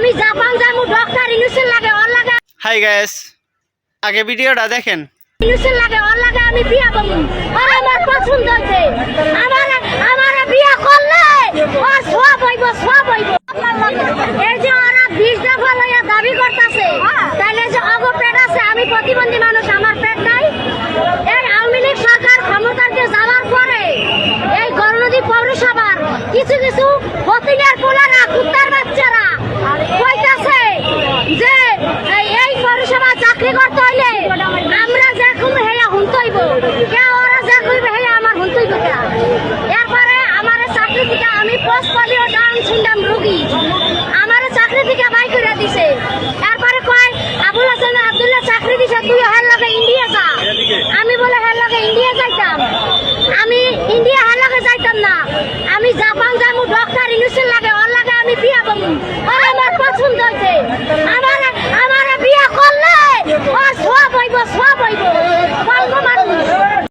আমি জাপান যাবো ডক্টর ইনুসের লাগে ওর লাগে। হাই গাইস, আগে ভিডিওটা দেখেন। ইনুসের লাগে ওর লাগে আমি বিয়া করব। আর আমার পছন্দ হইছে। আমার বিয়া করলে ও সব হইব। এই যে ওরা 20 দফা লইয়া দাবি করতেছে, তাহলে যে অগপেট আছে, আমি প্রতিবন্ধী মানুষ, আমার পেট নাই। এই আওয়ামী লীগ সরকার ক্ষমতাতে যাওয়ার পরে এই গণনদী পৌরসভার কিছু কিছু হতিনের পোলারা কুত্তার বাচ্চারা কইতাছে যে এই পৌরসভা চাকরি করতে হইলে আমরা যখন হেয়া হুনতইব কে, ওরা যা কইবে হেয়া আমার হুনতইব কে। এরপরে আমার চাকরি থেকে, আমি পোস্ট পোলিও ডাউন সিনড্রোম রোগী, আমার চাকরি থেকে বাই করে দিছে। এরপরে কয় আবুল হাসান আব্দুল্লাহ চাকরি দিছে, তুই হের লগে ইন্ডিয়া যা। আমি বলে হের লগে ইন্ডিয়া যাইতাম, আমি ইন্ডিয়া হের লগে যাইতাম না, আমি জাপান যাবো ডক্টর ইনুসের লাগে ওর লাগে আমি বিয়া করব।